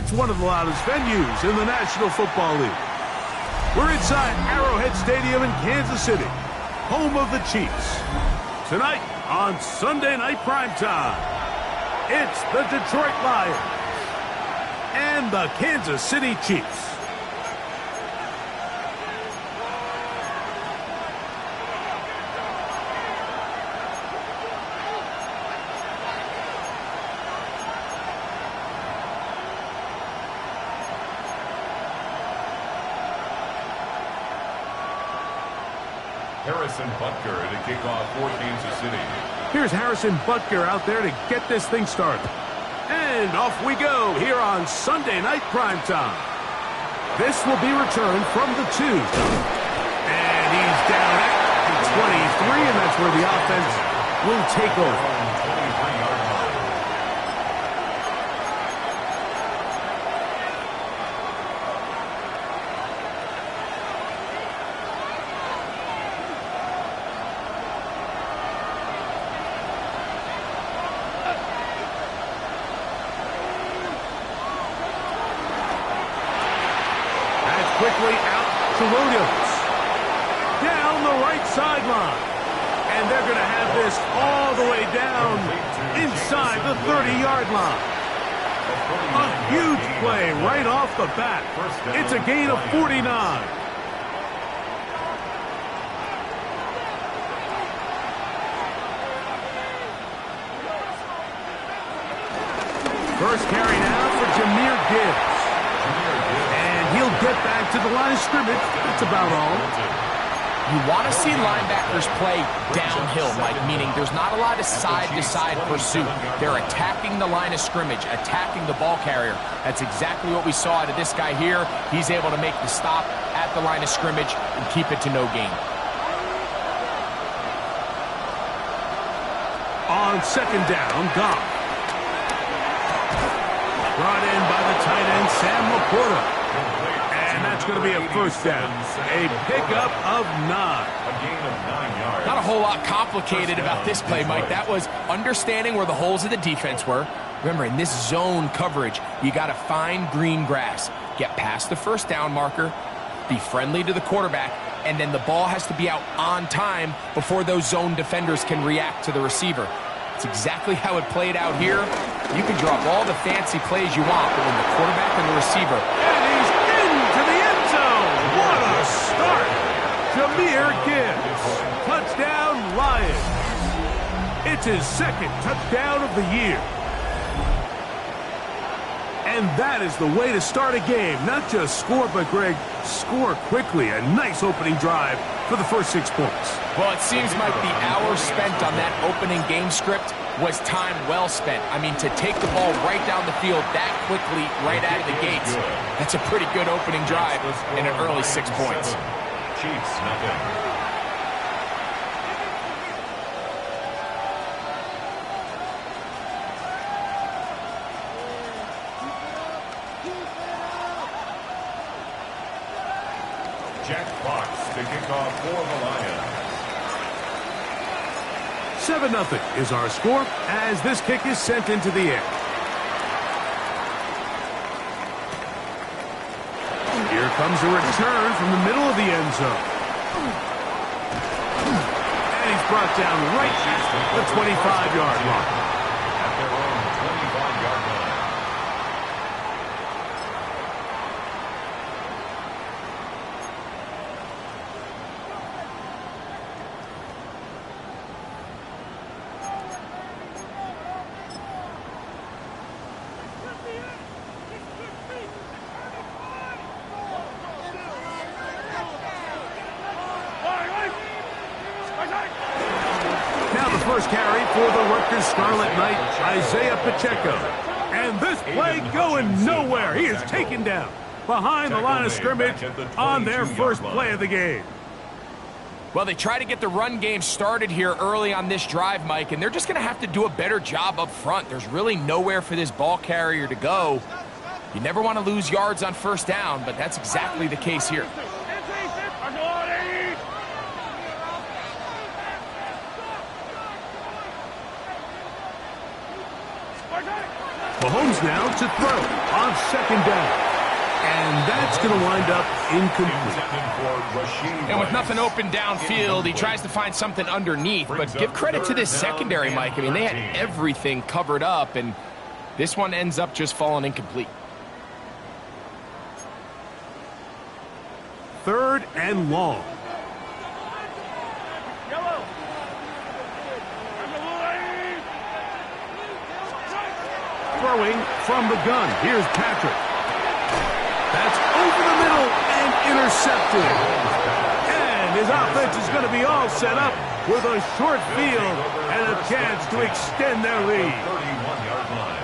It's one of the loudest venues in the National Football League. We're inside Arrowhead Stadium in Kansas City, home of the Chiefs. Tonight on Sunday Night Primetime, it's the Detroit Lions and the Kansas City Chiefs. Harrison Butker to kick off for Kansas City. Here's Harrison Butker out there to get this thing started. And off we go here on Sunday Night Primetime. This will be returned from the 2. And he's down at the 23, and that's where the offense will take over. Quickly out to Williams. Down the right sideline. And they're going to have this all the way down inside the 30-yard line. A huge play right off the bat. It's a gain of 49. First carry now for Jahmyr Gibbs. He'll get back to the line of scrimmage. That's about all. You want to see linebackers play downhill, Mike, meaning there's not a lot of side-to-side pursuit. They're attacking the line of scrimmage, attacking the ball carrier. That's exactly what we saw out of this guy here. He's able to make the stop at the line of scrimmage and keep it to no gain. On second down, Goff. Brought in by the tight end, Sam Laporta. And that's going to be a first down. A pickup of 9. A gain of 9 yards. Not a whole lot complicated about this play, Mike. That was understanding where the holes of the defense were. Remember, in this zone coverage, you got to find green grass. Get past the first down marker, be friendly to the quarterback, and then the ball has to be out on time before those zone defenders can react to the receiver. It's exactly how it played out here. You can drop all the fancy plays you want, but when the quarterback and the receiver... And he's into the end zone! What a start! Jahmyr Gibbs. Touchdown, Lions. It's his second touchdown of the year. And that is the way to start a game. Not just score, but, Greg, score quickly. A nice opening drive for the first 6 points. Well, it seems like the hours spent on that opening game script was time well spent. I mean, to take the ball right down the field that quickly, right out of the gates, that's a pretty good opening drive in an early 6 points. Chiefs, nothing. Jack Fox to kick off for the Lions. 7-0 is our score as this kick is sent into the air. Here comes a return from the middle of the end zone. And he's brought down right at the 25-yard line. At their own 25-yard line. First carry for the Rutgers Scarlet Knight, Isaiah Pacheco. And this play going nowhere. He is taken down behind the line of scrimmage on their first play of the game. Well, they try to get the run game started here early on this drive, Mike, and they're just going to have to do a better job up front. There's really nowhere for this ball carrier to go. You never want to lose yards on first down, but that's exactly the case here. Mahomes now to throw on second down. And that's going to wind up incomplete. And with nothing open downfield, he tries to find something underneath. But give credit to this secondary, Mike. I mean, they had everything covered up, and this one ends up just falling incomplete. 3rd and long. Throwing from the gun. Here's Patrick. That's over the middle and intercepted. And his offense is going to be all set up with a short field and a chance to extend their lead.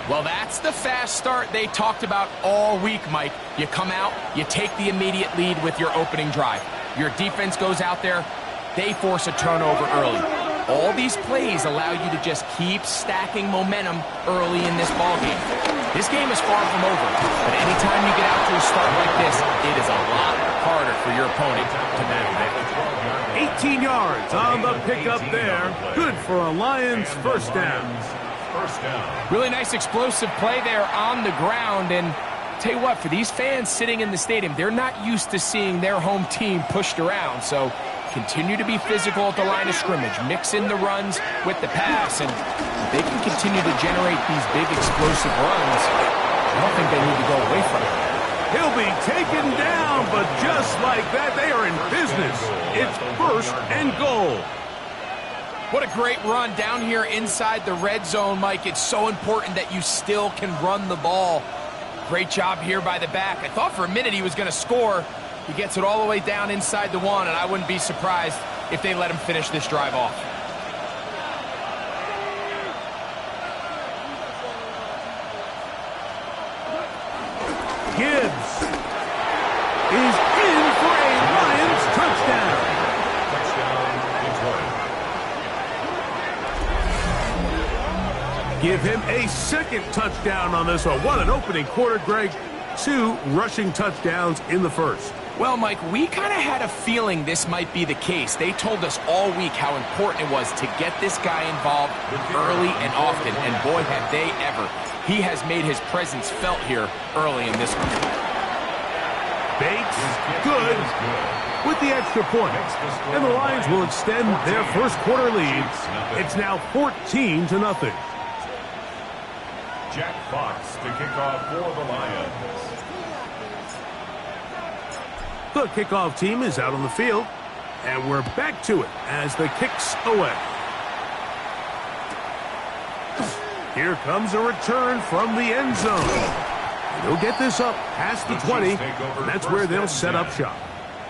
Well, that's the fast start they talked about all week, Mike. You come out, you take the immediate lead with your opening drive. Your defense goes out there, they force a turnover early. All these plays allow you to just keep stacking momentum early in this ballgame. This game is far from over, but anytime you get out to a start like this, it is a lot harder for your opponent to battle back. 18 yards on the pickup there. Good for a Lions first down. Really nice explosive play there on the ground, and tell you what, for these fans sitting in the stadium, they're not used to seeing their home team pushed around, so continue to be physical at the line of scrimmage. Mix in the runs with the pass, and they can continue to generate these big explosive runs. I don't think they need to go away from it. He'll be taken down, but just like that, they are in business. It's 1st and goal. What a great run down here inside the red zone, Mike. It's so important that you still can run the ball. Great job here by the back. I thought for a minute he was going to score. He gets it all the way down inside the 1, and I wouldn't be surprised if they let him finish this drive off. Gibbs is in for a Lions touchdown. Give him a second touchdown on this one. What an opening quarter, Greg. 2 rushing touchdowns in the first. Well, Mike, we kind of had a feeling this might be the case. They told us all week how important it was to get this guy involved early and often, and boy, have they ever. He has made his presence felt here early in this one. Bates, good, with the extra point. And the Lions will extend their first quarter lead. It's now 14-0. Jack Fox to kick off for the Lions. The kickoff team is out on the field, and we're back to it as the kick's away. Here comes a return from the end zone. They'll get this up past the 20, and that's where they'll set up shop.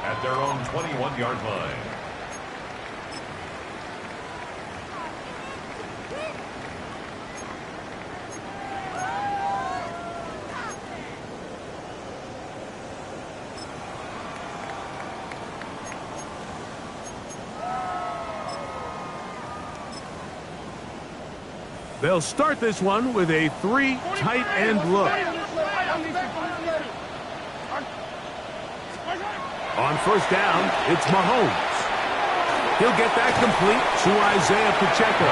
At their own 21-yard line. They'll start this one with a 3 tight end look. On first down, it's Mahomes. He'll get that complete to Isaiah Pacheco.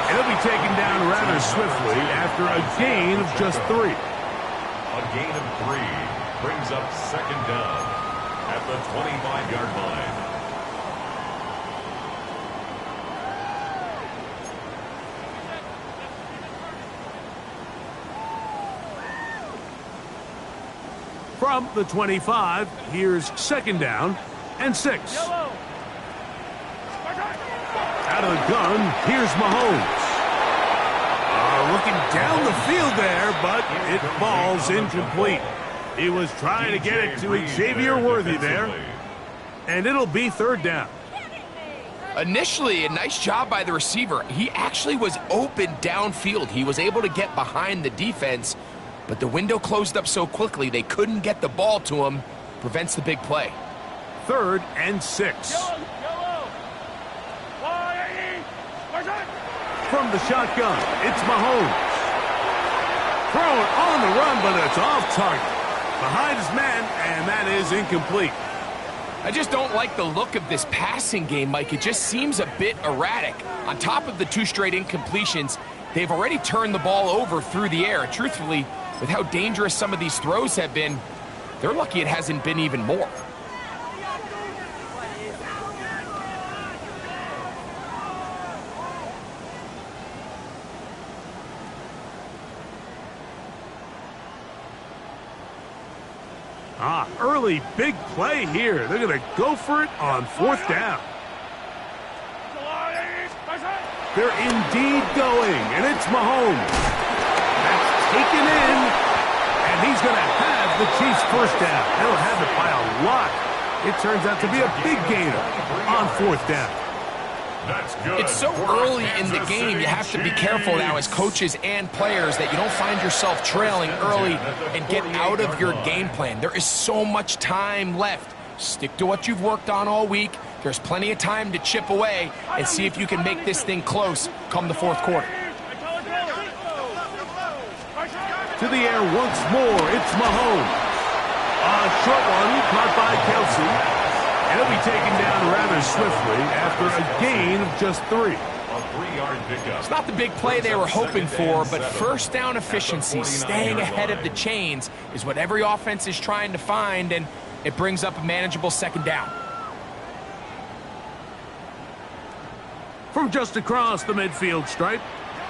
And he'll be taken down rather swiftly after a gain of just 3. A gain of 3 brings up second down at the 25-yard line. From the 25, here's second down and 6. Out of the gun, here's Mahomes. Looking down the field there, but it falls incomplete. He was trying to get it to Xavier Worthy there, and it'll be third down. Initially, a nice job by the receiver. He actually was open downfield. He was able to get behind the defense, but the window closed up so quickly they couldn't get the ball to him. Prevents the big play. 3rd and 6. From the shotgun, it's Mahomes. Thrown on the run, but it's off target. Behind his man, and that is incomplete. I just don't like the look of this passing game, Mike. It just seems a bit erratic. On top of the 2 straight incompletions, they've already turned the ball over through the air. Truthfully, with how dangerous some of these throws have been, they're lucky it hasn't been even more. Early big play here. They're going to go for it on 4th down. They're indeed going, and it's Mahomes. That's taken in, and he's going to have the Chiefs' first down. They'll have it by a lot. It turns out to be a big gainer on 4th down. That's good. It's so early in the game, you have to be careful now as coaches and players that you don't find yourself trailing early and get out of your game plan. There is so much time left. Stick to what you've worked on all week. There's plenty of time to chip away and see if you can make this thing close come the 4th quarter. To the air once more, it's Mahomes. A short one caught by Kelsey. And he'll be taken down rather swiftly after a gain of just 3. A 3-yard pickup. It's not the big play they were hoping for, but first down efficiency, staying ahead of the chains, is what every offense is trying to find, and it brings up a manageable 2nd down. From just across the midfield stripe,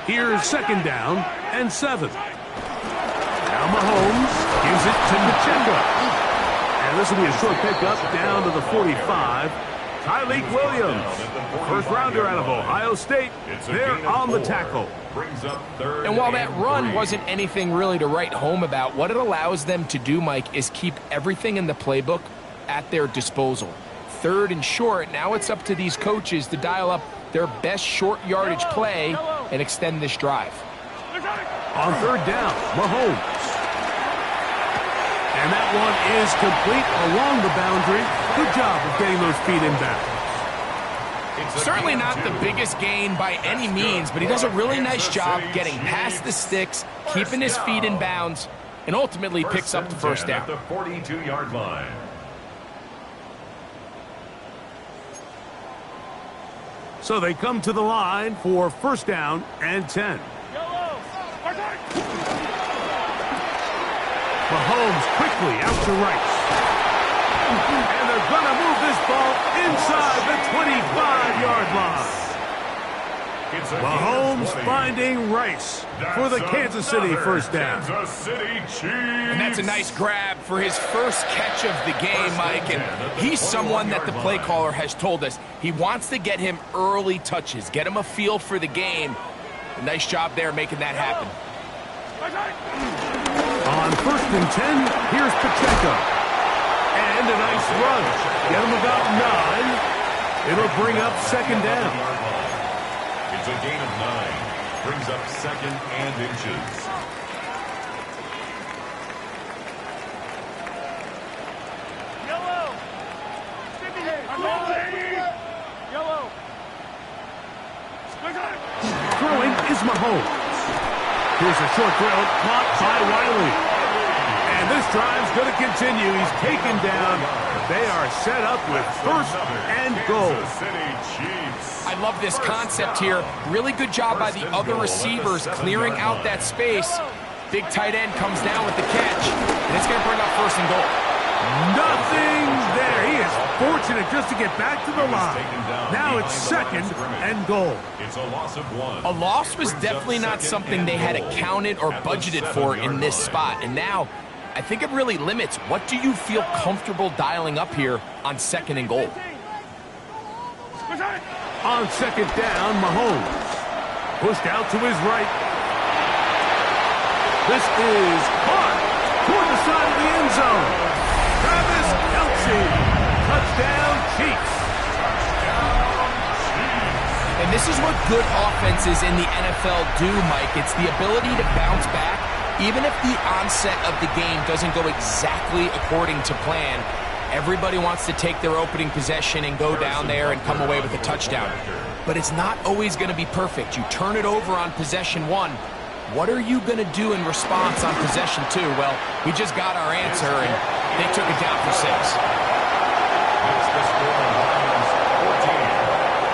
here's 2nd down and 7. Now Mahomes gives it to Pacheco. And this will be a short pickup down to the 45. Tyleik Williams, first rounder out of Ohio State, there on the tackle. And while that run wasn't anything really to write home about, what it allows them to do, Mike, is keep everything in the playbook at their disposal. 3rd and short, now it's up to these coaches to dial up their best short yardage play and extend this drive. On 3rd down, Mahomes. And that one is complete along the boundary. Good job of getting those feet in bounds. Certainly not the biggest gain by any means, but he does a really nice job getting past the sticks, keeping his feet in bounds, and ultimately picks up the 1st down. At the 42-yard line. So they come to the line for 1st down and 10. Mahomes quickly out to Rice. And they're going to move this ball inside the 25-yard line. Mahomes finding Rice for the Kansas City 1st down. And that's a nice grab for his first catch of the game, Mike. And he's someone that the play caller has told us he wants to get him early touches, get him a feel for the game. A nice job there making that happen. On 1st and 10, here's Pacheco. And a nice run. Get him about 9. It'll bring up 2nd down. It's a gain of 9. Brings up 2nd and inches. Throwing is Mahomes. Here's a short throw caught by Wiley. And this drive's going to continue. He's taken down. They are set up with 1st and goal. I love this concept here. Really good job by the other receivers clearing out that space. Big tight end comes down with the catch, and it's going to bring up 1st and goal. Nothing there. He is fortunate just to get back to the line. Now it's 2nd and goal. It's a loss of 1. A loss was definitely not something they had accounted or budgeted for in this spot. And now, I think it really limits what do you feel comfortable dialing up here on 2nd and goal. On 2nd down, Mahomes. Pushed out to his right. This is caught toward the side of the end zone. Travis Kelce. Touchdown, Chiefs. And this is what good offenses in the NFL do, Mike. It's the ability to bounce back, even if the onset of the game doesn't go exactly according to plan. Everybody wants to take their opening possession and go down there and come away with a touchdown. But it's not always going to be perfect. You turn it over on possession 1. What are you going to do in response on possession 2? Well, we just got our answer, and they took it down for 6. That's the score on Lions 14.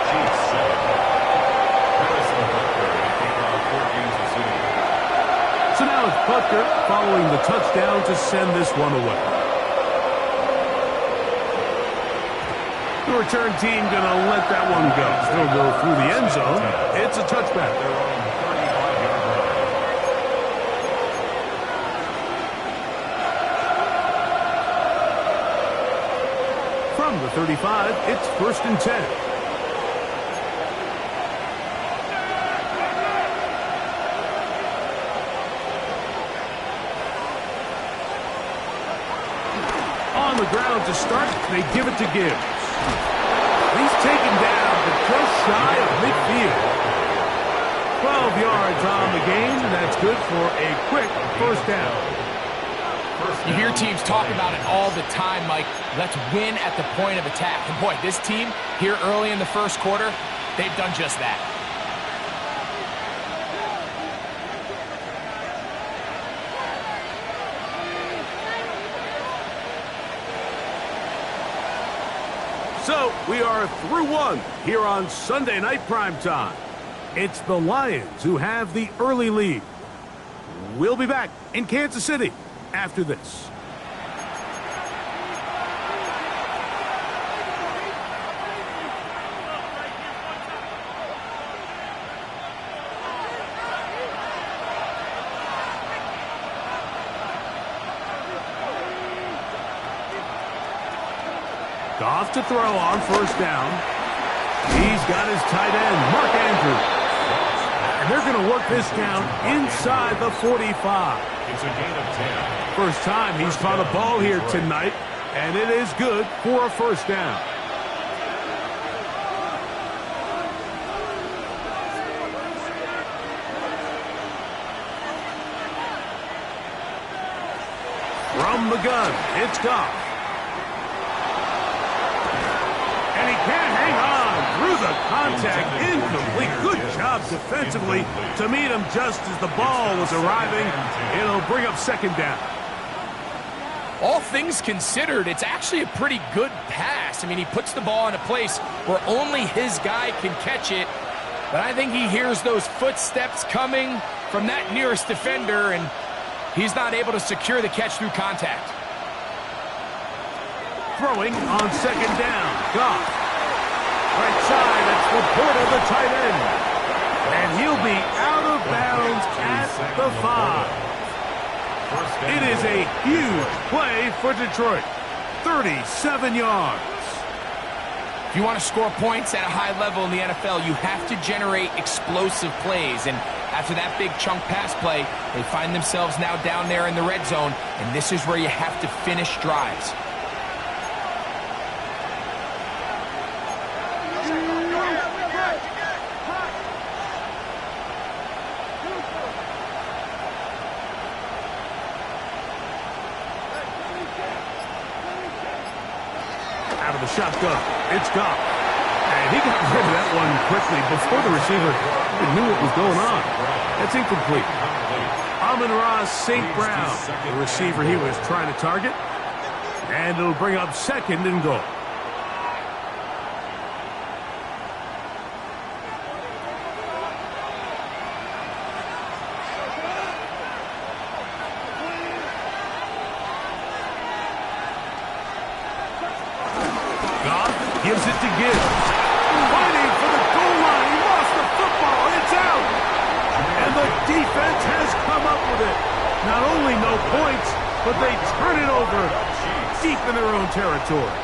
Chiefs 7. Harrison Butker to kick off 14 So now it's Butker following the touchdown to send this one away. The return team going to let that one go. Still go through the end zone. It's a touchback. From the 35, it's 1st and 10. On the ground to start, they give it to Gibbs. He's taken down, but just shy of midfield. 12 yards on the game, and that's good for a quick first down. You hear teams talk about it all the time, Mike. Let's win at the point of attack. And boy, this team here early in the first quarter, they've done just that. So we are through one here on Sunday Night Primetime. It's the Lions who have the early lead. We'll be back in Kansas City after this. Goff to throw on first down. He's got his tight end, Mark Andrews. And they're going to work this down inside the 45. It's a gain of 10. First time he's caught a ball here tonight, and it is good for a first down. From the gun, it's Goff. And he can't hang on through the contact. Incomplete. Good job defensively to meet him just as the ball was arriving. It'll bring up second down. All things considered, it's actually a pretty good pass. I mean, he puts the ball in a place where only his guy can catch it. But I think he hears those footsteps coming from that nearest defender, and he's not able to secure the catch through contact. Throwing on second down. Goff. Right side, it's Laporta, the tight end. And he'll be out of bounds at the 5. It is a huge play for Detroit. 37 yards. If you want to score points at a high level in the NFL, you have to generate explosive plays. And after that big chunk pass play, they find themselves now down there in the red zone. And this is where you have to finish drives. Out of the shotgun, it's Goff. And he got rid of that one quickly before the receiver even knew what was going on. That's incomplete. Amon-Ra St. Brown, the receiver he was trying to target. And it'll bring up second and goal. Gives it to Gibbs. Fighting for the goal line. He lost the football, and it's out. And the defense has come up with it. Not only no points, but they turn it over deep in their own territory.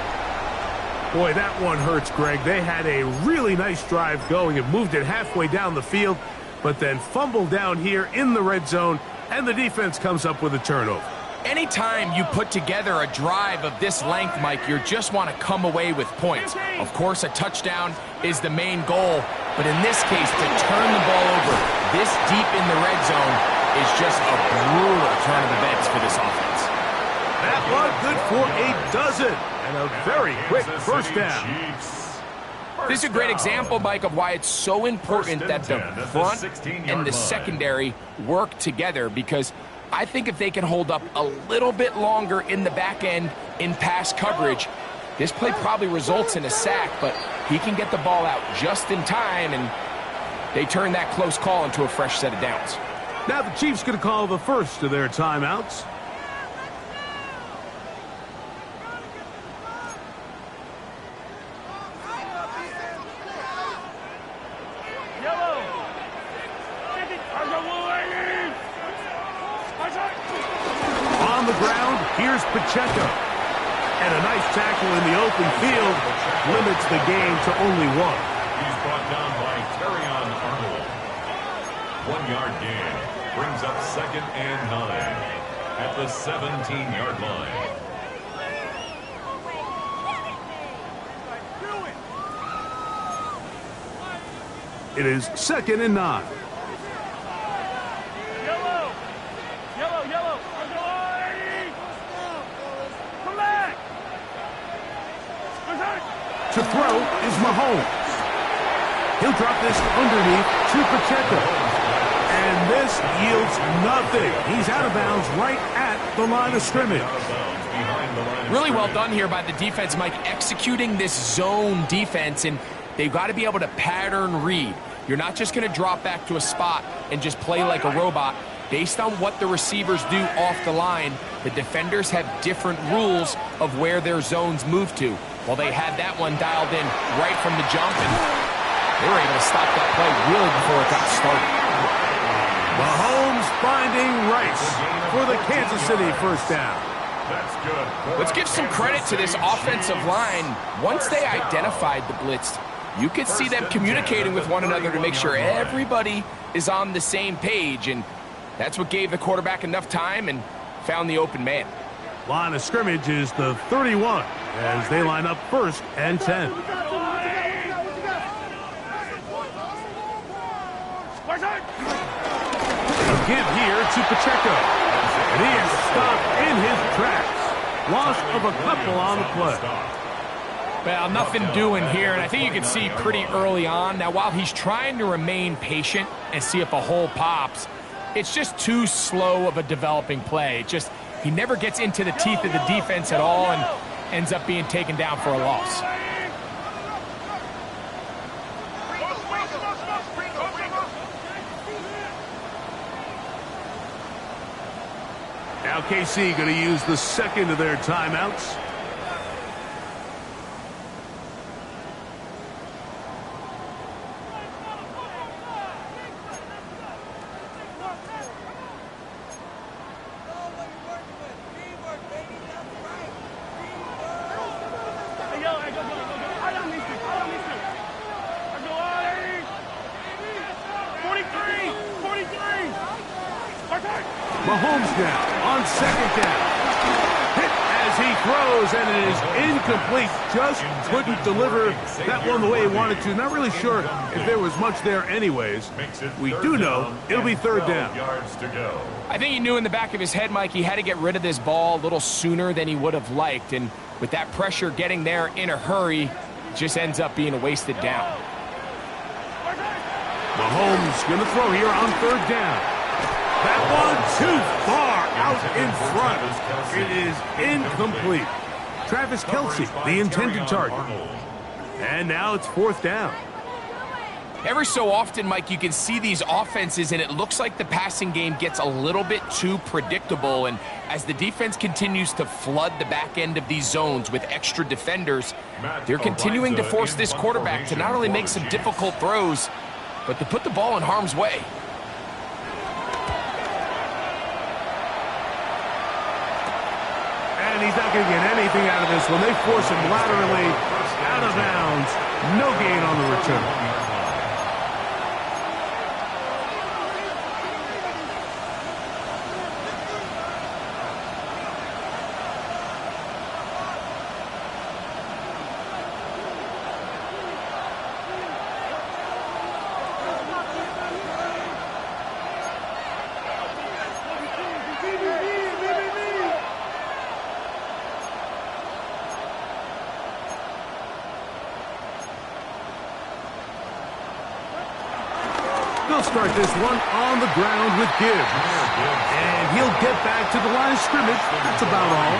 Boy, that one hurts, Greg. They had a really nice drive going and moved it halfway down the field, but then fumbled down here in the red zone, and the defense comes up with a turnover. Anytime you put together a drive of this length, Mike, you just want to come away with points. Of course, a touchdown is the main goal, but in this case, to turn the ball over this deep in the red zone is just a brutal turn of events for this offense. That one good for a dozen, and a very quick first down. This is a great example, Mike, of why it's so important that the front and the secondary work together, because I think if they can hold up a little bit longer in the back end in pass coverage, this play probably results in a sack, but he can get the ball out just in time, and they turn that close call into a fresh set of downs. Now the Chiefs going to call the first of their timeouts. On the ground, here's Pacheco. And a nice tackle in the open field limits the game to only one. He's brought down by Terrion Arnold. 1-yard gain brings up 2nd and 9 at the 17-yard line. It is 2nd and 9. To throw is Mahomes. He'll drop this underneath to Pacheco. And this yields nothing. He's out of bounds right at the line of scrimmage. Really well done here by the defense, Mike, executing this zone defense, and they've got to be able to pattern read. You're not just going to drop back to a spot and just play like a robot. Based on what the receivers do off the line, the defenders have different rules of where their zones move to. Well, they had that one dialed in right from the jump, and they were able to stop that play really before it got started. Mahomes finding Rice for the Kansas City first down. That's good. Let's give some credit to this offensive line. Once they identified the blitz, you could see them communicating with one another to make sure everybody is on the same page, and that's what gave the quarterback enough time and found the open man. Line of scrimmage is the 31 as they line up 1st and 10. A give here to Pacheco. And he is stopped in his tracks. Loss of a couple on the play. Well, nothing doing here, and I think you can see pretty early on. Now, while he's trying to remain patient and see if a hole pops, it's just too slow of a developing play. He never gets into the teeth of the defense at all and ends up being taken down for a loss. Now KC going to use the second of their timeouts. Mahomes now on 2nd down. Hit as he throws, and it is incomplete. Just couldn't deliver that one the way he wanted to. Not really sure if there was much there anyways. We do know it'll be 3rd down. I think he knew in the back of his head, Mike, he had to get rid of this ball a little sooner than he would have liked. And with that pressure getting there in a hurry, it just ends up being a wasted down. Mahomes going to throw here on 3rd down. That one too far out in front. It is incomplete. Travis Kelce, the intended target. And now it's 4th down. Every so often, Mike, you can see these offenses, and it looks like the passing game gets a little bit too predictable. And as the defense continues to flood the back end of these zones with extra defenders, they're continuing to force this quarterback to not only make some difficult throws, but to put the ball in harm's way. And he's not going to get anything out of this one. They force him laterally out of bounds. No gain on the return. They'll start this one on the ground with Gibbs. And he'll get back to the line of scrimmage. That's about all.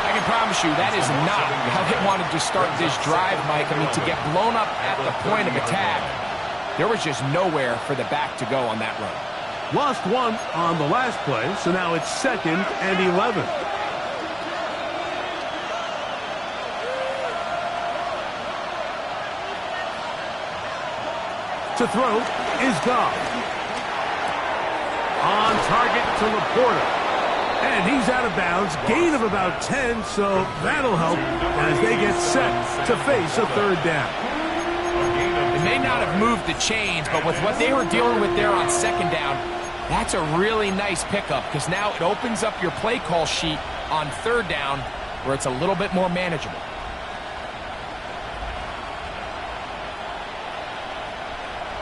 I can promise you that is not how they wanted to start this drive, Mike. I mean, to get blown up at the point of attack, there was just nowhere for the back to go on that run. Lost one on the last play, so now it's 2nd and 11. To throw is Goff. On target to Laporta. And he's out of bounds. Gain of about 10, so that'll help as they get set to face a 3rd down. They may not have moved the chains, but with what they were dealing with there on 2nd down, that's a really nice pickup because now it opens up your play call sheet on 3rd down where it's a little bit more manageable.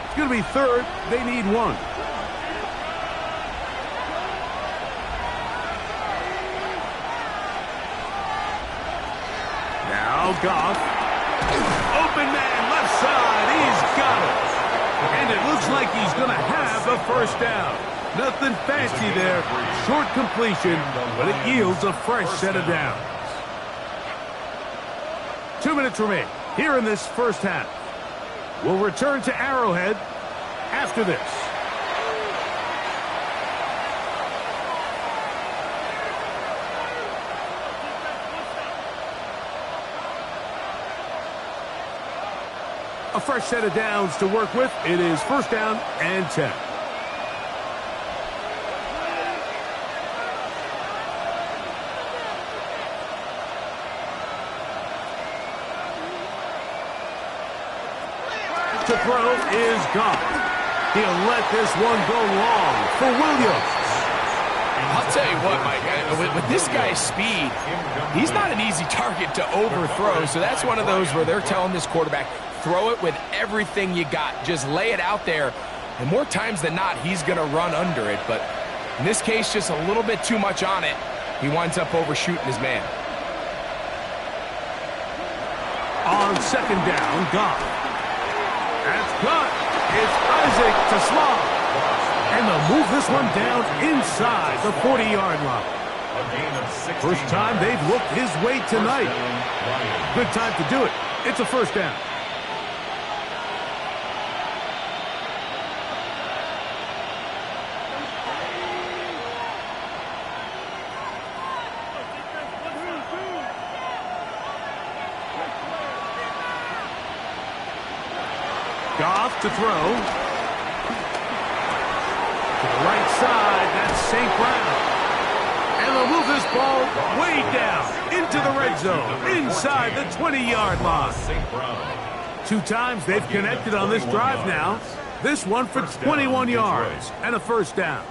It's going to be 3rd. They need 1. Now Goff. Open man, left side. He's got it. And it looks like he's going to have a 1st down. Nothing fancy there. Short completion, but it yields a fresh set of downs. 2 minutes remain here in this 1st half. We'll return to Arrowhead after this. A fresh set of downs to work with. It is 1st down and 10. To throw is Goff. He'll let this one go long for Williams. I'll tell you what, Mike, with this guy's speed, he's not an easy target to overthrow, so that's one of those where they're telling this quarterback, throw it with everything you got. Just lay it out there, and more times than not, he's going to run under it, but in this case, just a little bit too much on it. He winds up overshooting his man. On 2nd down, Goff. That's cut. It's Isaac to Slav. And they'll move this one down inside the 40-yard line. First time they've looked his way tonight. Good time to do it. It's a 1st down. Goff to throw. To the right side, that's St. Brown. And they'll move this ball way down into the red zone, inside the 20-yard line. 2 times they've connected on this drive now. This one for 21 yards and a 1st down.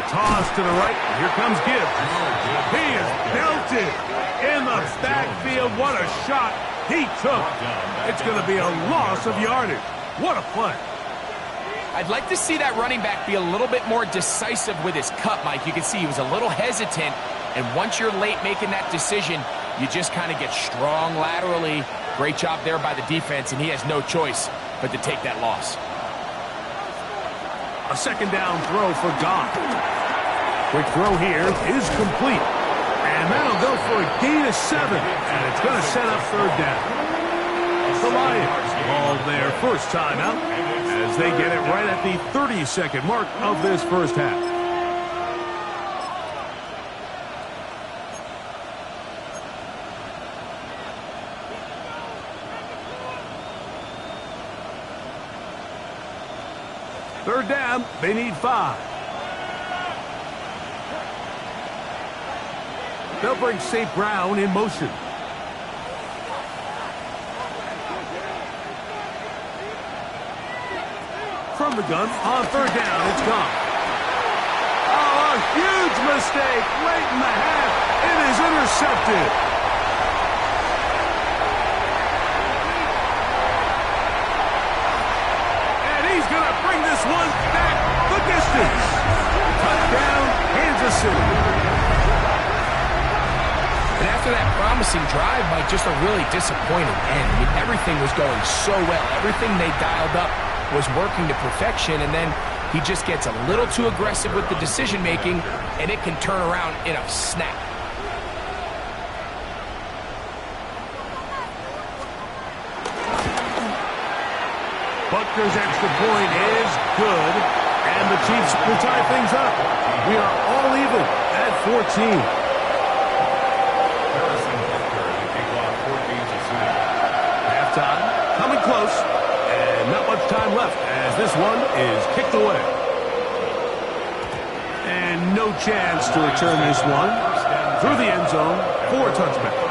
Toss to the right. Here comes Gibbs. He is belted in the backfield. What a shot he took. It's going to be a loss of yardage. What a play. I'd like to see that running back be a little bit more decisive with his cut, Mike. You can see he was a little hesitant, and once you're late making that decision, you just kind of get strong laterally. Great job there by the defense, and he has no choice but to take that loss. A 2nd down throw for Goff. Quick throw here is complete. And that'll go for a gain of 7. And it's going to set up 3rd down. The Lions call their first time out as they get it right at the 30-second mark of this 1st half. Third down, they need 5. They'll bring St. Brown in motion. From the gun, on 3rd down, it's gone. Oh, a huge mistake late in the half. It is intercepted. And he's going to City. And after that promising drive, Mike, just a really disappointing end. I mean, everything was going so well. Everything they dialed up was working to perfection, and then he just gets a little too aggressive with the decision-making, and it can turn around in a snap. Butker's extra point is good, and the Chiefs will tie things up. We are all even at 14. Halftime, coming close, and not much time left as this one is kicked away. And no chance to return this one through the end zone for a touchback.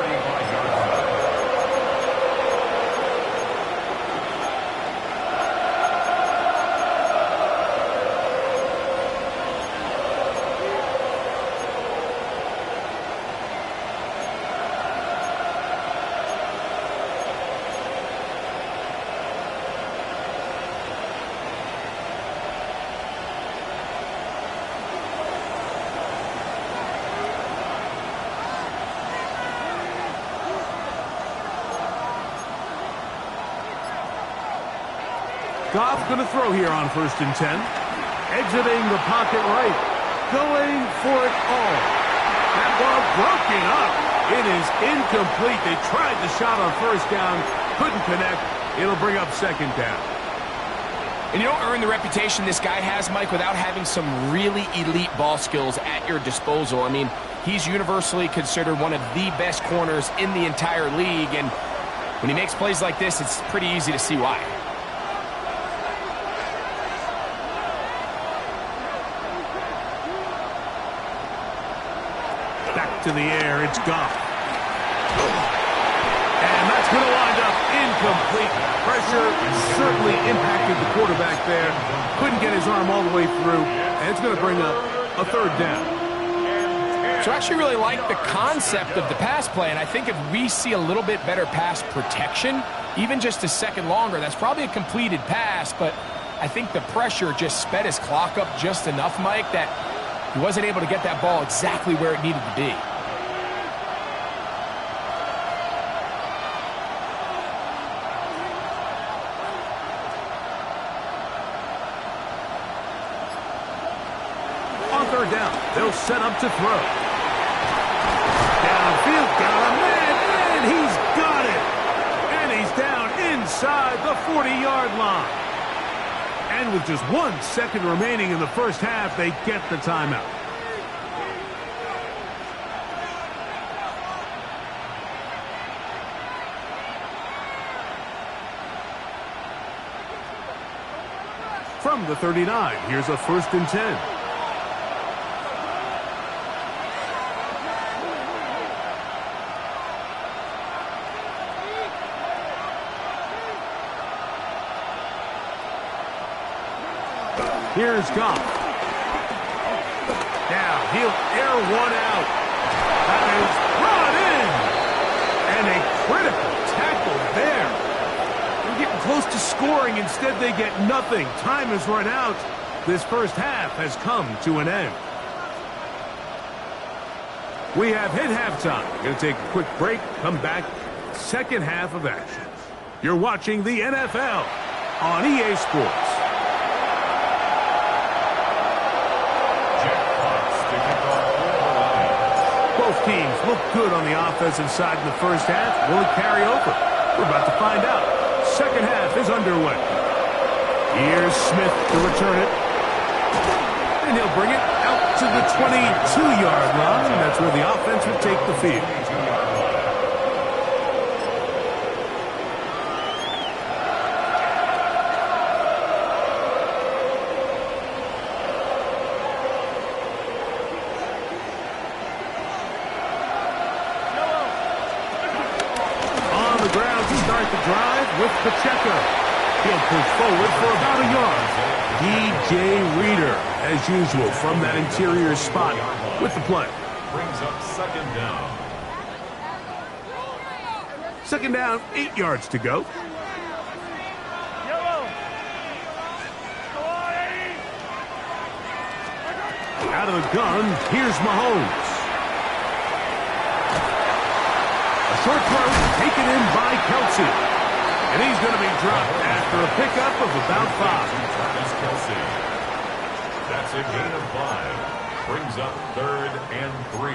Goff going to throw here on 1st and 10. Exiting the pocket right. Going for it all. That ball broken up. It is incomplete. They tried the shot on 1st down. Couldn't connect. It'll bring up 2nd down. And you don't earn the reputation this guy has, Mike, without having some really elite ball skills at your disposal. I mean, he's universally considered one of the best corners in the entire league. And when he makes plays like this, it's pretty easy to see why. To the air, it's Goff. And that's going to wind up incomplete. Pressure certainly impacted the quarterback there. Couldn't get his arm all the way through, and it's going to bring up a 3rd down. So I actually really like the concept of the pass play, and I think if we see a little bit better pass protection, even just a second longer, that's probably a completed pass, but I think the pressure just sped his clock up just enough, Mike, that he wasn't able to get that ball exactly where it needed to be. On 3rd down, they'll set up to throw. Downfield, got a man, and he's got it. And he's down inside the 40-yard line. And with just 1 second remaining in the first half, they get the timeout. From the 39, here's a 1st and 10. Here's Goff. Now he'll air one out. That is brought in. And a critical tackle there. They're getting close to scoring. Instead, they get nothing. Time has run out. This first half has come to an end. We have hit halftime. Going to take a quick break. Come back. Second half of action. You're watching the NFL on EA Sports. Both teams look good on the offensive side in the first half. Will it carry over? We're about to find out. Second half is underway. Here's Smith to return it. And he'll bring it out to the 22-yard line. That's where the offense will take the field. With Pacheco. He'll push forward for about a yard. DJ Reader, as usual, from that interior spot with the play. Brings up 2nd down. 2nd down, 8 yards to go. Out of the gun, here's Mahomes. A short throw taken in by Kelce. And he's going to be dropped after a pickup of about 5. Travis Kelce. That's a gain of 5. Brings up 3rd and 3.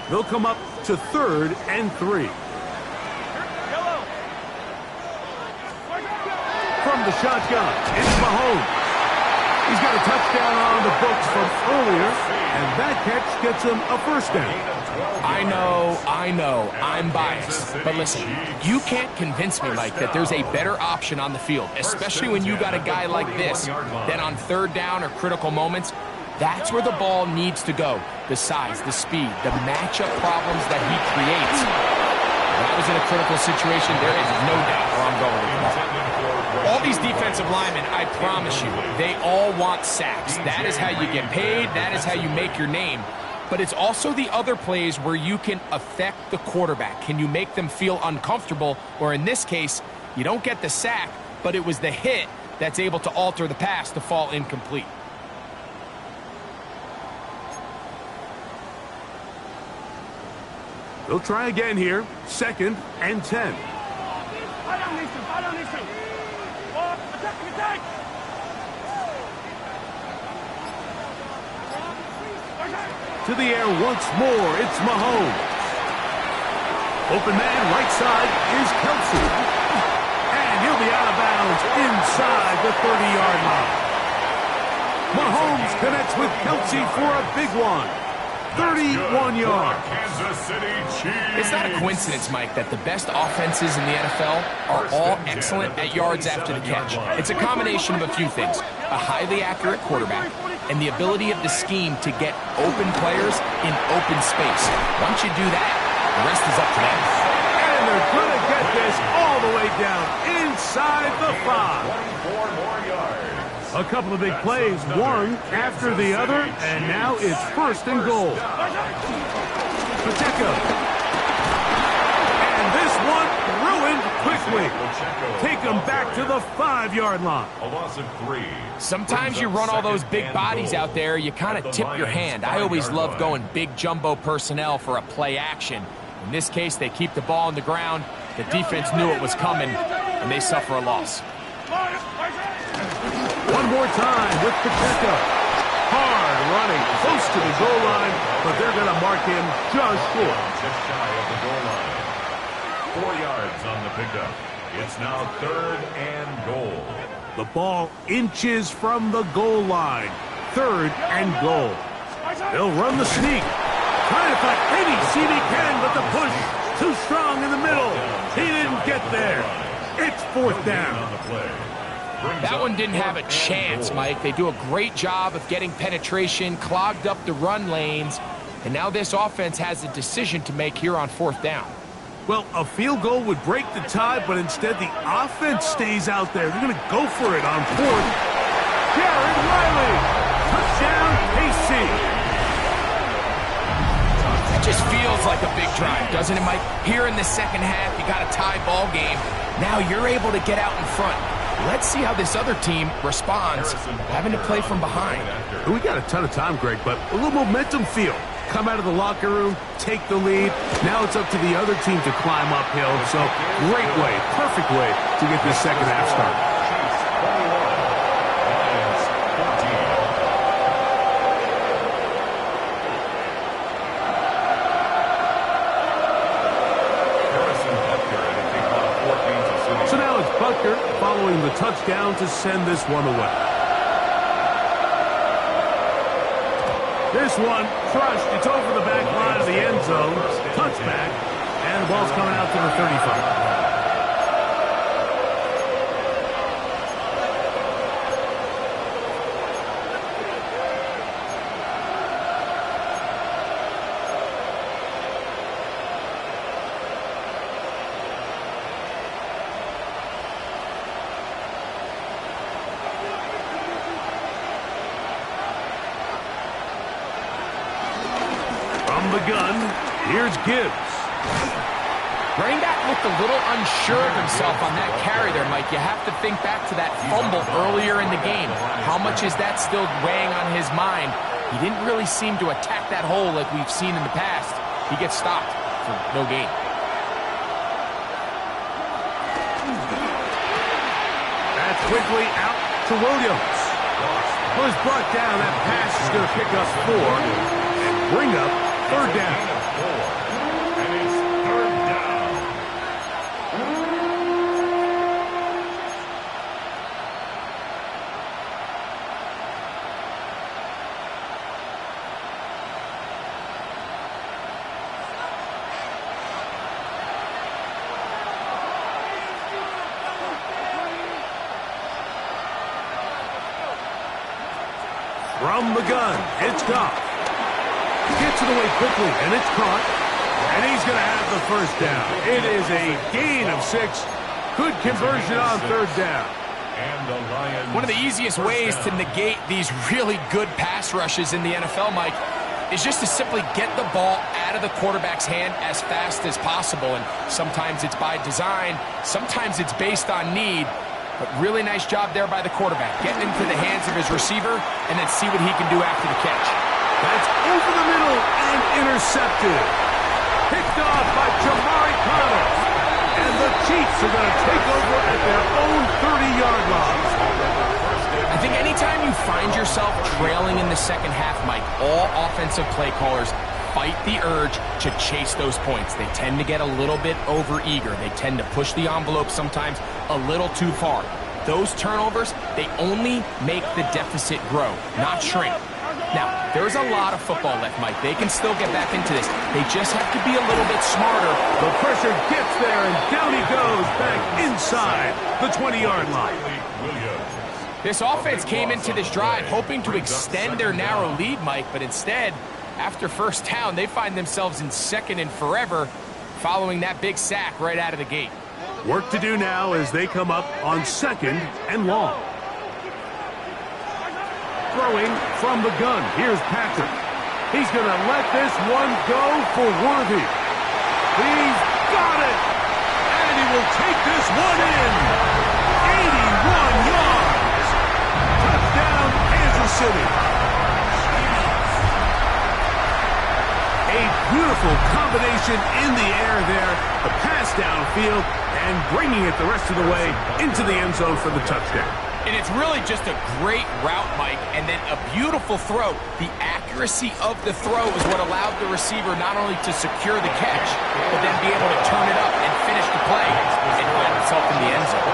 They'll come up to 3rd and 3. From the shotgun, it's Mahomes. He's got a touchdown on the books from earlier, and that catch gets him a first down. I know, I'm biased. But listen, you can't convince me, Mike, that there's a better option on the field, especially when you got a guy like this, that on 3rd down or critical moments, that's where the ball needs to go. The size, the speed, the matchup problems that he creates. When I was in a critical situation, there is no doubt where I'm going with the ball. All these defensive linemen, I promise you, they all want sacks. That is how you get paid. That is how you make your name. But it's also the other plays where you can affect the quarterback. Can you make them feel uncomfortable? Or in this case, you don't get the sack, but it was the hit that's able to alter the pass to fall incomplete. They'll try again here. 2nd and 10. To the air once more, it's Mahomes. Open man, right side, is Kelce. And he'll be out of bounds inside the 30-yard line. Mahomes connects with Kelce for a big one. 31 yards. It's not a coincidence, Mike, that the best offenses in the NFL are all excellent at yards after the catch. It's a combination of a few things. A highly accurate quarterback and the ability of the scheme to get open players in open space. Once you do that, the rest is up to them. And they're going to get this all the way down inside the 5. 24 more yards. A couple of big plays, one after the other, and now it's 1st and goal. Pacheco. And this one ruined quickly. Take them back to the 5-yard line. A loss of 3. Sometimes you run all those big bodies out there, you kind of tip your hand. I always love going big jumbo personnel for a play action. In this case, they keep the ball on the ground. The defense knew it was coming, and they suffer a loss. One more time with Pacheco. Hard running, close to the goal line, but they're going to mark him just short. Just shy of the goal line. 4 yards on the pickup. It's now 3rd and goal. The ball inches from the goal line. 3rd and goal. They'll run the sneak. Trying to find any seam he can, but the push too strong in the middle. He didn't get there. It's 4th down. On the play. That one didn't have a chance, Mike. They do a great job of getting penetration, clogged up the run lanes, and now this offense has a decision to make here on 4th down. Well, a field goal would break the tie, but instead the offense stays out there. They're going to go for it on 4th. Jared Riley. Touchdown, KC. It just feels like a big drive, doesn't it, Mike? Here in the second half, you got a tie ball game. Now you're able to get out in front. Let's see how this other team responds, having to play from behind. We got a ton of time, Greg, but a little momentum feel. Come out of the locker room, take the lead. Now it's up to the other team to climb uphill. So great way, perfect way to get this second half started. So now it's Butker following the touchdown to send this one away. This one crushed. It's over the back line of the end zone. Touchback. And the ball's coming out to the 35. From the gun, here's Gibbs. Running back looked a little unsure of himself on that carry there, Mike. You have to think back to that fumble earlier in the game. How much is that still weighing on his mind? He didn't really seem to attack that hole like we've seen in the past. He gets stopped for no gain. That's quickly out to Williams. Was brought down. That pass is going to pick up 4 and bring up 3rd down. And it's 3rd down. From the gun, it's Goff. Gets it away quickly, and it's caught. And he's going to have the 1st down. It is a gain of 6. Good conversion on 3rd down. And the Lions. One of the easiest ways to negate these really good pass rushes in the NFL, Mike, is just to simply get the ball out of the quarterback's hand as fast as possible. And sometimes it's by design, sometimes it's based on need. But really nice job there by the quarterback, getting into the hands of his receiver and then see what he can do after the catch. That's over the middle and intercepted. Picked off by Jamari Conner. And the Chiefs are going to take over at their own 30-yard line. I think anytime you find yourself trailing in the second half, Mike, all offensive play callers fight the urge to chase those points. They tend to get a little bit overeager. They tend to push the envelope sometimes a little too far. Those turnovers, they only make the deficit grow, not shrink. Now, there's a lot of football left, Mike. They can still get back into this. They just have to be a little bit smarter. The pressure gets there, and down he goes back inside the 20-yard line. This offense came into this drive hoping to extend their narrow lead, Mike, but instead, after 1st down, they find themselves in 2nd and forever following that big sack right out of the gate. Work to do now as they come up on 2nd and long. Throwing from the gun. Here's Patrick. He's going to let this one go for Worthy. He's got it. And he will take this one in. 81 yards. Touchdown, Kansas City. A beautiful combination in the air there. The pass downfield and bringing it the rest of the way into the end zone for the touchdown. And it's really just a great route, Mike, and then a beautiful throw. The accuracy of the throw is what allowed the receiver not only to secure the catch, but then be able to turn it up and finish the play and find himself in the end zone.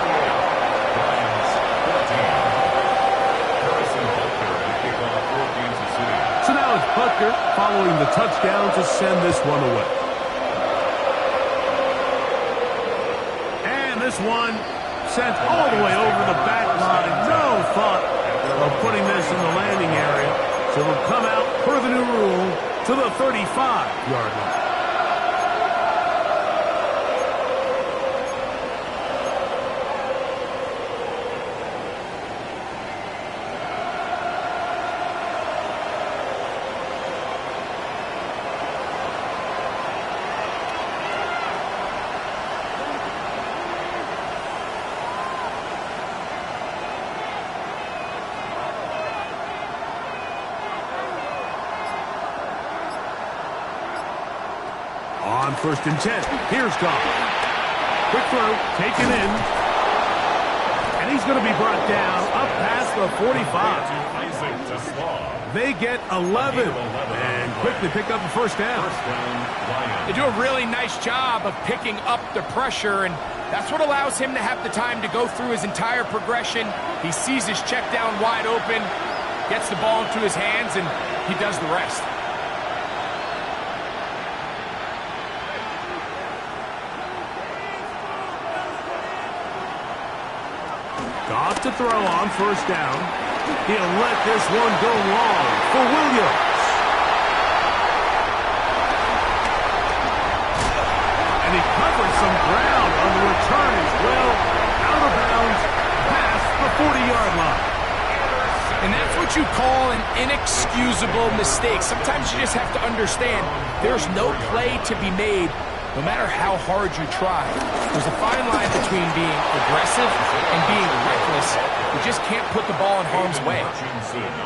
So now it's Butker following the touchdown to send this one away. And this one sent all the way over the back line. No thought of putting this in the landing area. So it'll come out, per the new rule, to the 35-yard line. On 1st and 10, here's Goff. Quick throw, taken in. And he's going to be brought down up past the 45. They get 11 and quickly pick up the 1st down. They do a really nice job of picking up the pressure, and that's what allows him to have the time to go through his entire progression. He sees his check down wide open, gets the ball into his hands, and he does the rest. Goff to throw on 1st down. He'll let this one go long for Williams. And he covers some ground on the return as well. Out of bounds, past the 40-yard line. And that's what you call an inexcusable mistake. Sometimes you just have to understand there's no play to be made no matter how hard you try, there's a fine line between being aggressive and being reckless. You just can't put the ball in harm's way.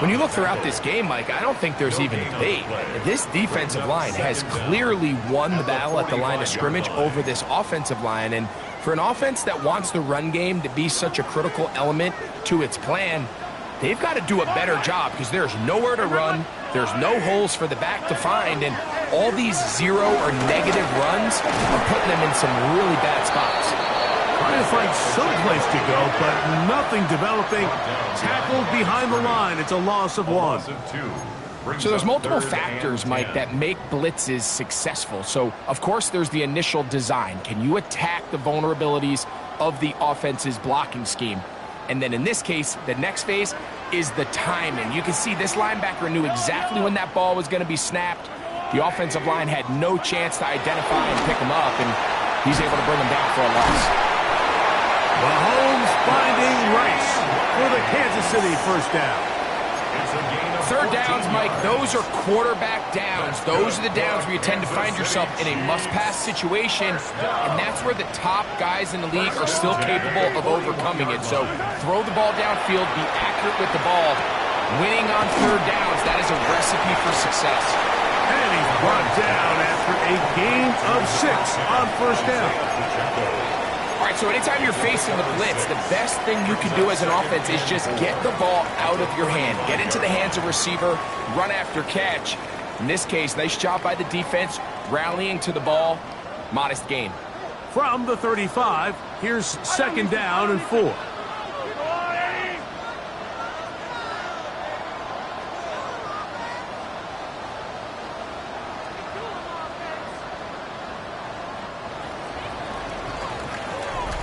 When you look throughout this game, Mike, I don't think there's even a debate. This defensive line has clearly won the battle at the line of scrimmage over this offensive line. And for an offense that wants the run game to be such a critical element to its plan, they've got to do a better job because there's nowhere to run. There's no holes for the back to find. And all these zero or negative runs are putting them in some really bad spots. Trying to find some place to go, but nothing developing. Tackled behind the line. It's a loss of 1. So there's multiple factors, Mike, that make blitzes successful. So, of course, there's the initial design. Can you attack the vulnerabilities of the offense's blocking scheme? And then in this case, the next phase is the timing. You can see this linebacker knew exactly when that ball was going to be snapped. The offensive line had no chance to identify and pick him up, and he's able to bring him down for a loss. Mahomes finding Rice for the Kansas City first down. Third downs, Mike, those are quarterback downs. Those are the downs where you tend to find yourself in a must-pass situation, and that's where the top guys in the league are still capable of overcoming it. So throw the ball downfield, be accurate with the ball. Winning on third downs, that is a recipe for success. And he's brought down after a gain of 6 on first down. All right, so anytime you're facing the blitz, the best thing you can do as an offense is just get the ball out of your hand. Get into the hands of receiver, run after catch. In this case, nice job by the defense, rallying to the ball. Modest gain. From the 35, here's second down and 4.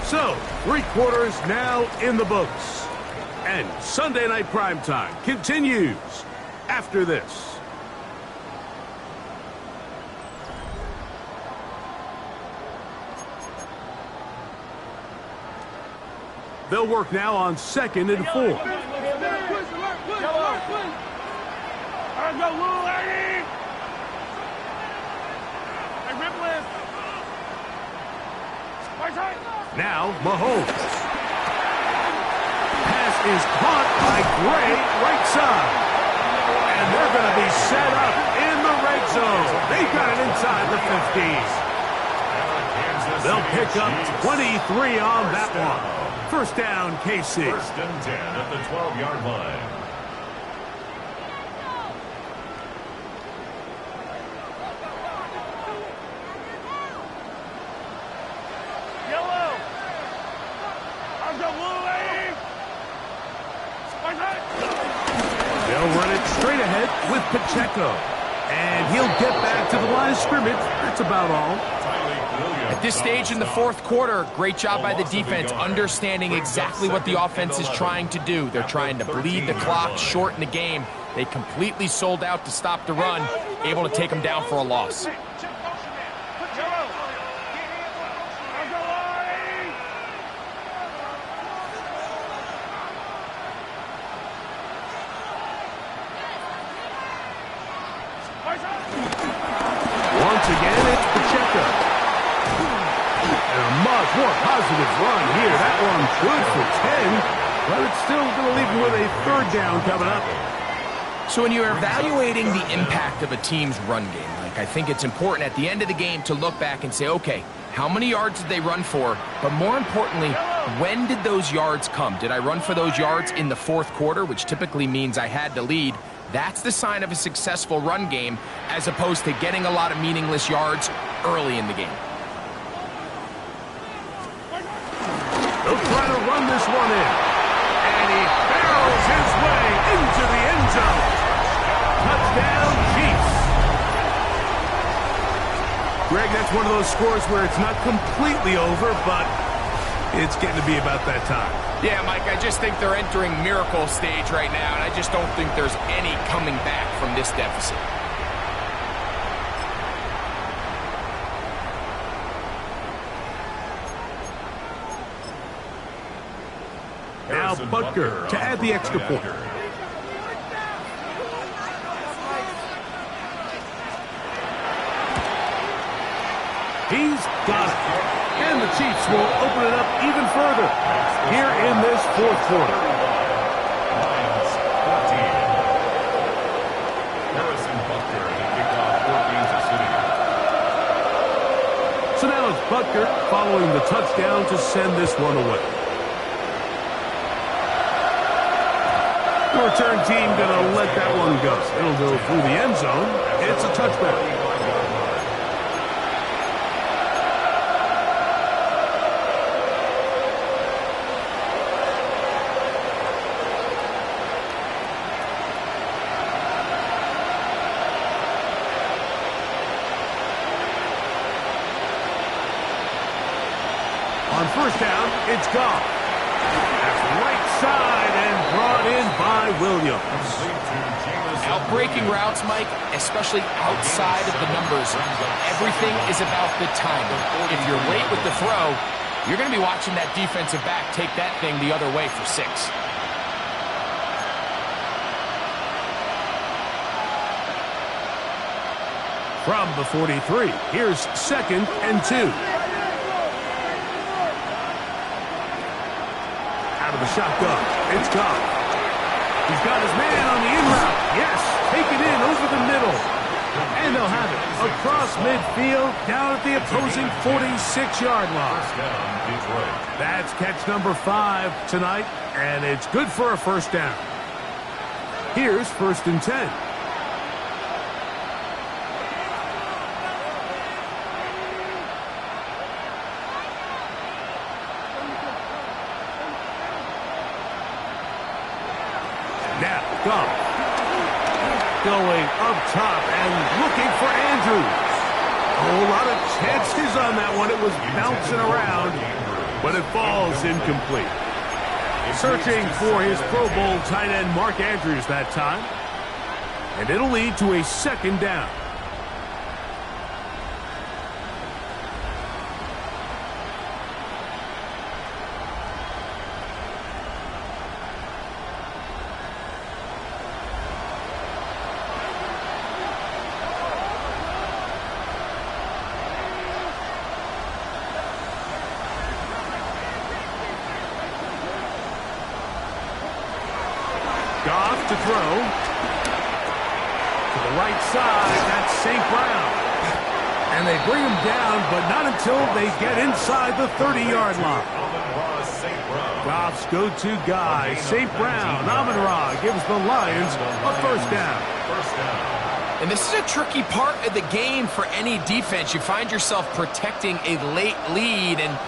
So, 3 quarters now in the books. And Sunday Night Primetime continues after this. They'll work now on 2nd and 4. Now, Mahomes. Pass is caught by Gray, right side. And they're going to be set up in the red zone. They've got it inside the 50s. They'll pick up 23 on that one. First down, KC. First and 10 at the 12-yard line. They'll run it straight ahead with Pacheco. And he'll get back to the line of scrimmage. That's about all. At this stage in the fourth quarter, great job by the defense, understanding exactly what the offense is trying to do. They're trying to bleed the clock, shorten the game. They completely sold out to stop the run, able to take them down for a loss. Once again, it's Pacheco. And a much more positive run here. That one good for 10, but it's still going to leave him with a third down coming up. So when you're evaluating the impact of a team's run game, like, I think it's important at the end of the game to look back and say, okay, how many yards did they run for? But more importantly, when did those yards come? Did I run for those yards in the fourth quarter, which typically means I had to lead? That's the sign of a successful run game, as opposed to getting a lot of meaningless yards early in the game. They'll try to run this one in. And he barrels his way into the end zone. Touchdown, Chiefs. Greg, that's one of those scores where it's not completely over, but it's getting to be about that time. Yeah, Mike, I just think they're entering miracle stage right now, and I just don't think there's any coming back from this deficit. Now Butker to add the extra point. He's got it. And the Chiefs will open it up even further here in this fourth quarter. Lions 14. Harrison Butker to kick off for Kansas City. So now it's Butker following the touchdown to send this one away. The return team going to let that one go. It'll go through the end zone. It's a touchback. On first down, it's Goff. That's right side and brought in by Williams. Outbreaking routes, Mike, especially outside of the numbers. Everything is about the timing. If you're late with the throw, you're going to be watching that defensive back take that thing the other way for 6. From the 43, here's 2nd and 2. Out of the shotgun, it's Goff. He's got his man on the in route. Yes, take it in over the middle. And they'll have it across midfield down at the opposing 46-yard line. That's catch number 5 tonight, and it's good for a first down. Here's 1st and 10. Now, Goff going up top and looking for Andrews. A whole lot of chances on that one. It was bouncing around, but it falls incomplete. Searching for his Pro Bowl tight end Mark Andrews that time. And it'll lead to a 2nd down. Goff to throw. To the right side, that's St. Brown. And they bring him down, but not until they get inside the 30-yard line. Goff's go-to guy, St. Brown. Amon-Ra gives the Lions a first down. And this is a tricky part of the game for any defense. You find yourself protecting a late lead, and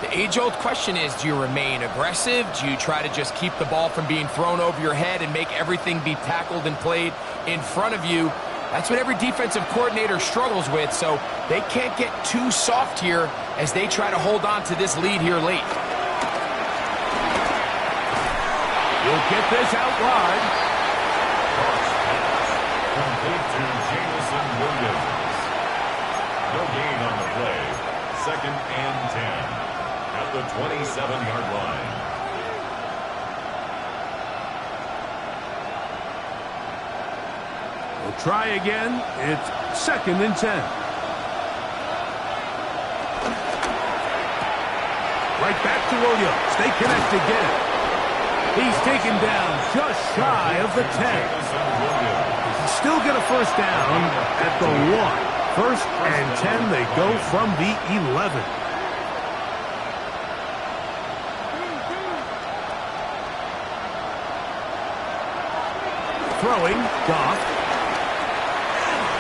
the age-old question is, do you remain aggressive? Do you try to just keep the ball from being thrown over your head and make everything be tackled and played in front of you? That's what every defensive coordinator struggles with, so they can't get too soft here as they try to hold on to this lead here late. You'll get this out wide. Complete to Jameson Williams. No gain on the play. 2nd and 10. At the 27-yard line. We'll try again. It's 2nd and 10. Right back to Williams. They connect again. He's taken down just shy of the 10. He's still get a first down at the 1. 1st and 10. They go from the 11. Throwing, Goff.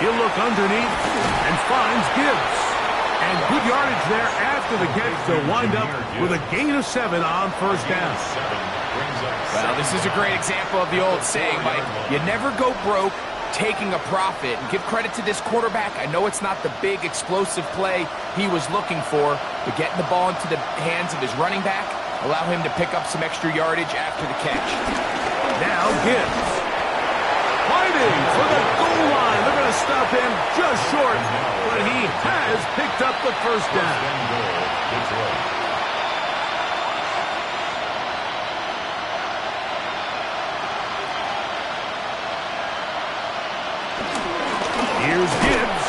He'll look underneath and finds Gibbs. And good yardage there after the catch to wind up with a gain of 7 on first down. Well, this is a great example of the old saying, Mike. You never go broke taking a profit. And give credit to this quarterback. I know it's not the big explosive play he was looking for, but getting the ball into the hands of his running back, allow him to pick up some extra yardage after the catch. Now Gibbs. Fighting for the goal line. They're going to stop him just short, but he has picked up the first down. Here's Gibbs,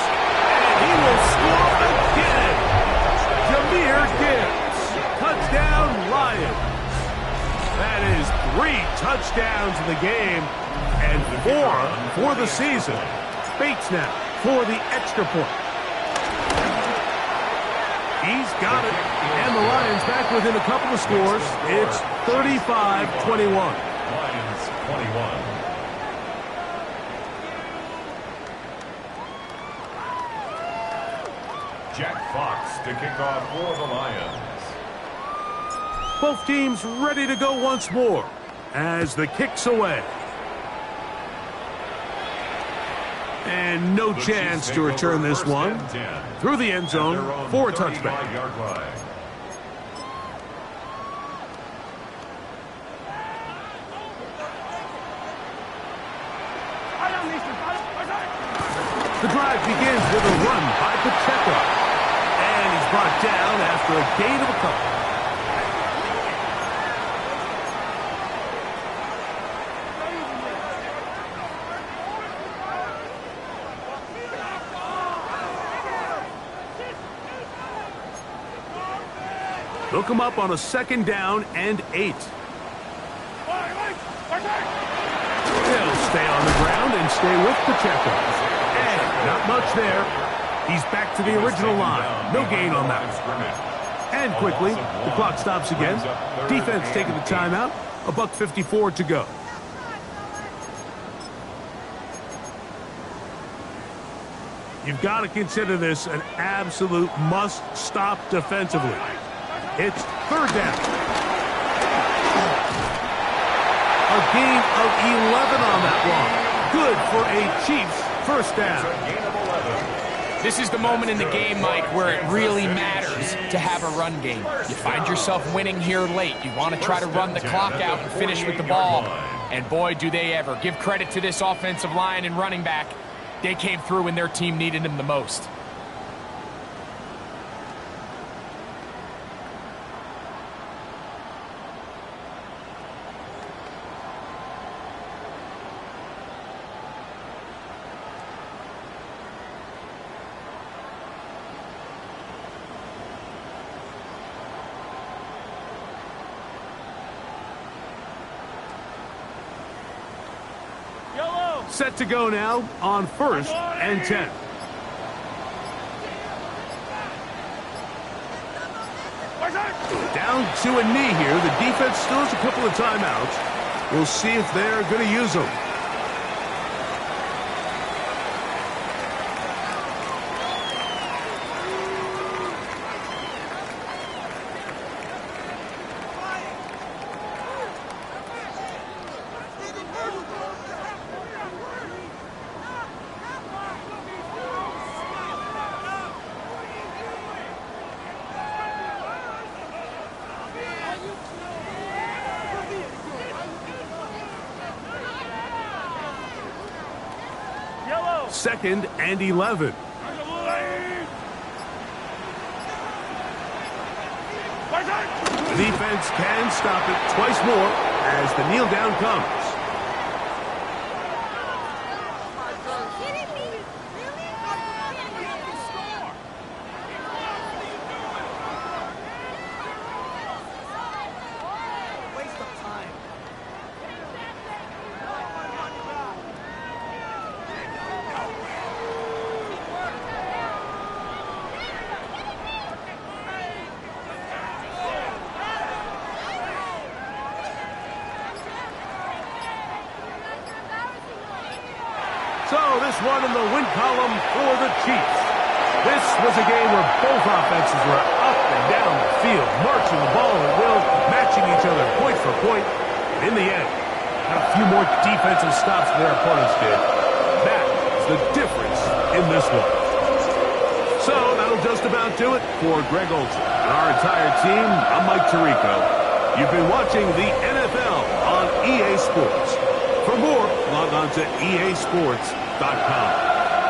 and he will score again. 3 touchdowns in the game and 4 for the season. Bates now for the extra point. He's got it. And the Lions back within a couple of scores. It's 35-21. Lions 21. Jack Fox to kick off for the Lions. Both teams ready to go once more as the kick's away. And no chance to return this one through the end zone for a touchback. The drive begins with a run by Pacheco. And he's brought down after a gain of a couple. They'll come up on a 2nd down and 8. They'll stay on the ground and stay with Pacheco. And not much there. He's back to the original line. No gain on that one. And quickly, the clock stops again. Defense taking the timeout. $1:54 to go. You've got to consider this an absolute must-stop defensively. It's 3rd down. A gain of 11 on that one. Good for a Chiefs 1st down. This is the moment in the game, Mike, where it really matters to have a run game. You find yourself winning here late. You want to try to run the clock out and finish with the ball. And boy, do they ever. Give credit to this offensive line and running back. They came through when their team needed them the most. Set to go now on 1st and 10. Down to a knee here. The defense still has a couple of timeouts. We'll see if they're going to use them. Second and 11. Defense can stop it twice more as the kneel down comes. So this one in the win column for the Chiefs. This was a game where both offenses were up and down the field, marching the ball at will, matching each other point for point. In the end, got a few more defensive stops than their opponents did. That is the difference in this one. So that'll just about do it for Greg Olsen and our entire team. I'm Mike Tirico. You've been watching the NFL on EA Sports. For more, log on to easports.com.